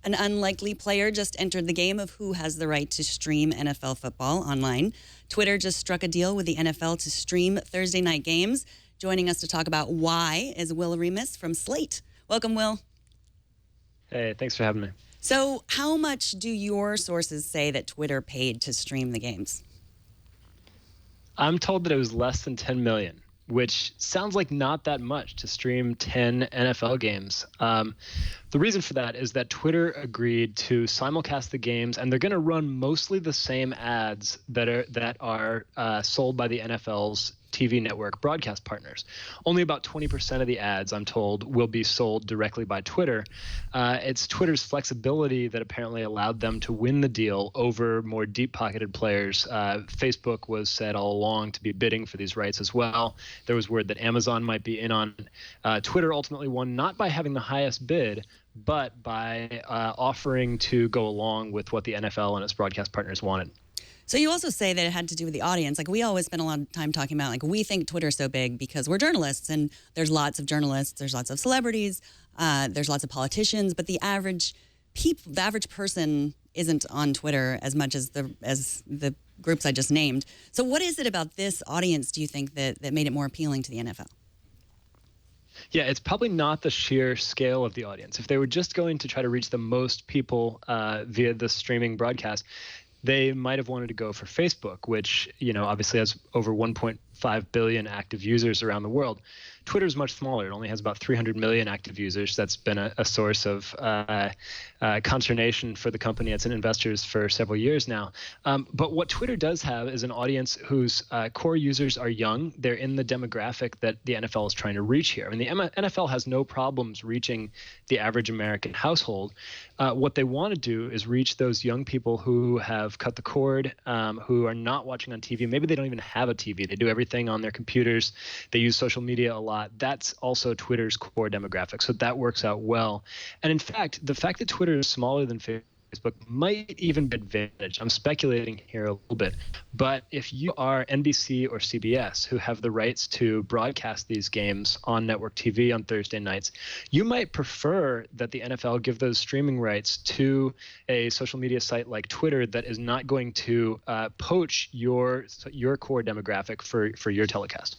An unlikely player just entered the game of who has the right to stream NFL football online. Twitter just struck a deal with the NFL to stream Thursday night games. Joining us to talk about why is Will Remus from Slate. Welcome, Will. Hey, thanks for having me. So how much do your sources say that Twitter paid to stream the games? I'm told that it was less than 10 million, which sounds like not that much to stream 10 NFL games. The reason for that is that Twitter agreed to simulcast the games, and they're going to run mostly the same ads that are sold by the NFL's TV network broadcast partners. Only about 20% of the ads, I'm told, will be sold directly by Twitter. It's Twitter's flexibility that apparently allowed them to win the deal over more deep-pocketed players. Facebook was said all along to be bidding for these rights as well. There was word that Amazon might be in on. Twitter ultimately won not by having the highest bid, but by offering to go along with what the NFL and its broadcast partners wanted. So you also say that it had to do with the audience. Like, we always spend a lot of time talking about, like, we think Twitter's so big because we're journalists, and there's lots of journalists, there's lots of celebrities, there's lots of politicians, but the average person isn't on Twitter as much as the groups I just named. So what is it about this audience, do you think, that made it more appealing to the NFL? Yeah, it's probably not the sheer scale of the audience. If they were just going to try to reach the most people via the streaming broadcast, they might have wanted to go for Facebook, which, obviously has over 1.5 billion active users around the world. Twitter is much smaller. It only has about 300 million active users. That's been a source of consternation for the company and its investors for several years now. But what Twitter does have is an audience whose core users are young. They're in the demographic that the NFL is trying to reach here. I mean, the NFL has no problems reaching the average American household. What they want to do is reach those young people who have cut the cord, who are not watching on TV. Maybe they don't even have a TV. They do everything on their computers. They use social media a lot. That's also Twitter's core demographic. So that works out well. And in fact, the fact that Twitter is smaller than Facebook might even be an advantage. I'm speculating here a little bit. But if you are NBC or CBS, who have the rights to broadcast these games on network TV on Thursday nights, you might prefer that the NFL give those streaming rights to a social media site like Twitter that is not going to poach your core demographic for your telecast.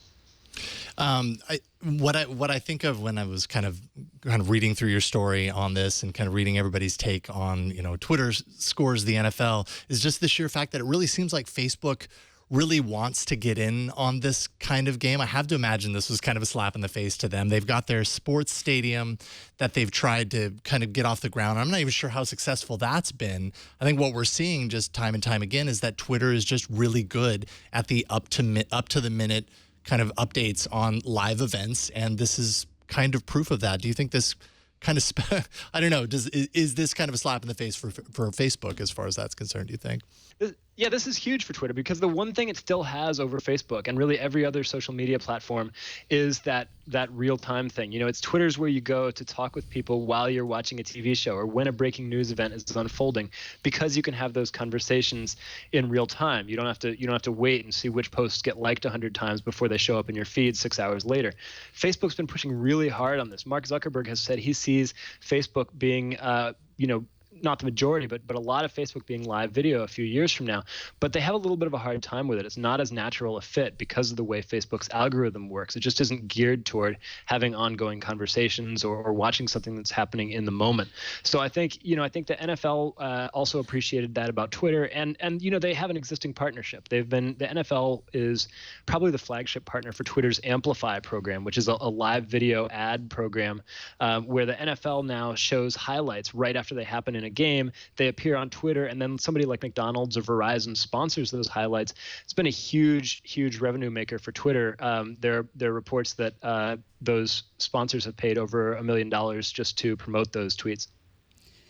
What I think of when I was kind of reading through your story on this and kind of reading everybody's take on, Twitter scores the NFL is just the sheer fact that it really seems like Facebook really wants to get in on this kind of game. I have to imagine this was kind of a slap in the face to them. They've got their sports stadium that they've tried to kind of get off the ground. I'm not even sure how successful that's been. I think what we're seeing just time and time again is that Twitter is just really good at the up to the minute kind of updates on live events, and this is kind of proof of that. Do you think this kind of I don't know, is this kind of a slap in the face for Facebook as far as that's concerned, do you think? Yeah, this is huge for Twitter because the one thing it still has over Facebook and really every other social media platform is that real-time thing. It's Twitter's where you go to talk with people while you're watching a TV show or when a breaking news event is unfolding, because you can have those conversations in real time. You don't have to wait and see which posts get liked 100 times before they show up in your feed 6 hours later. Facebook's been pushing really hard on this. Mark Zuckerberg has said he sees Facebook being not the majority, but a lot of Facebook being live video a few years from now. But they have a little bit of a hard time with it. It's not as natural a fit because of the way Facebook's algorithm works. It just isn't geared toward having ongoing conversations or watching something that's happening in the moment. So I think the NFL also appreciated that about Twitter, and they have an existing partnership. The NFL is probably the flagship partner for Twitter's Amplify program, which is a live video ad program where the NFL now shows highlights right after they happen in a game. They appear on Twitter, and then somebody like McDonald's or Verizon sponsors those highlights. It's been a huge revenue maker for Twitter. There are reports that those sponsors have paid over $1 million just to promote those tweets.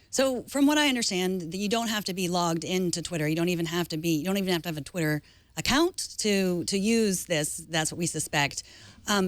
So from what I understand, you don't have to be logged into Twitter. You don't even have to have a Twitter account to use this. That's what we suspect.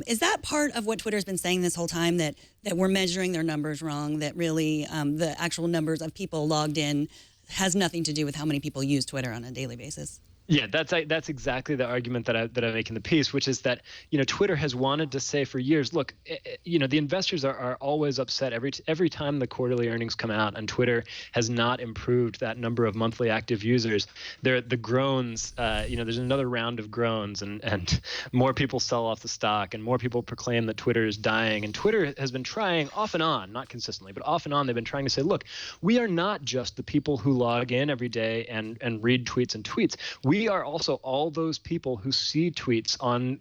Is that part of what Twitter's been saying this whole time, that we're measuring their numbers wrong, that really the actual numbers of people logged in has nothing to do with how many people use Twitter on a daily basis? Yeah, that's exactly the argument that I make in the piece, which is that Twitter has wanted to say for years, look, the investors are always upset every time the quarterly earnings come out, and Twitter has not improved that number of monthly active users. The groans, there's another round of groans, and more people sell off the stock, and more people proclaim that Twitter is dying. And Twitter has been trying off and on, not consistently, but off and on, they've been trying to say, look, we are not just the people who log in every day and read tweets and tweets. We are also all those people who see tweets on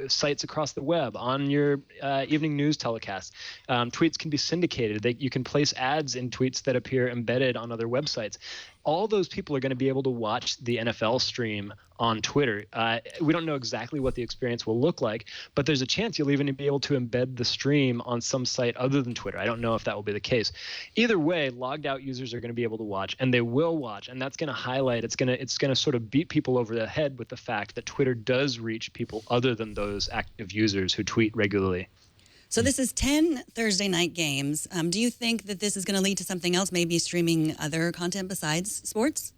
sites across the web, on your evening news telecast. Tweets can be syndicated. You can place ads in tweets that appear embedded on other websites. All those people are going to be able to watch the NFL stream on Twitter. We don't know exactly what the experience will look like, but there's a chance you'll even be able to embed the stream on some site other than Twitter. I don't know if that will be the case. Either way, logged out users are going to be able to watch, and they will watch, and that's going to highlight, it's going to sort of beat people over the head with the fact that Twitter does reach people other than those active users who tweet regularly. So this is 10 Thursday night games. Do you think that this is going to lead to something else, maybe streaming other content besides sports?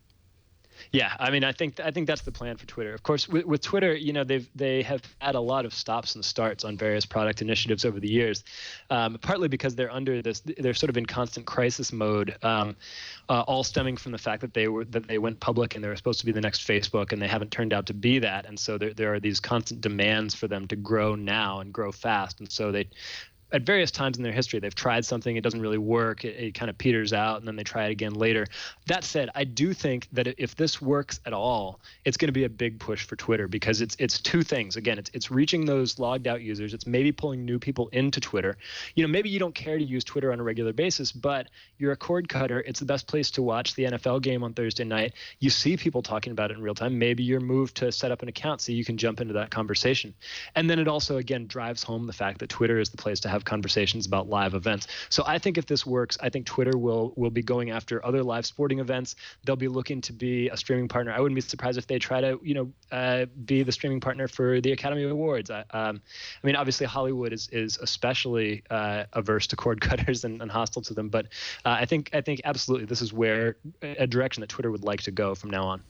Yeah, I mean, I think that's the plan for Twitter. Of course, with Twitter, they have had a lot of stops and starts on various product initiatives over the years, partly because they're sort of in constant crisis mode, all stemming from the fact that they went public and they were supposed to be the next Facebook, and they haven't turned out to be that. And so there are these constant demands for them to grow now and grow fast, and so at various times in their history, they've tried something, it doesn't really work, it kind of peters out, and then they try it again later. That said, I do think that if this works at all, it's going to be a big push for Twitter, because it's two things. Again, it's reaching those logged out users. It's maybe pulling new people into Twitter. Maybe you don't care to use Twitter on a regular basis, but you're a cord cutter. It's the best place to watch the NFL game on Thursday night. You see people talking about it in real time. Maybe you're moved to set up an account so you can jump into that conversation. And then it also, again, drives home the fact that Twitter is the place to have conversations about live events. So I think if this works, I think Twitter will be going after other live sporting events. They'll be looking to be a streaming partner. I wouldn't be surprised if they try to, be the streaming partner for the Academy Awards. I mean, obviously Hollywood is especially averse to cord cutters and hostile to them. But I think absolutely this is a direction that Twitter would like to go from now on.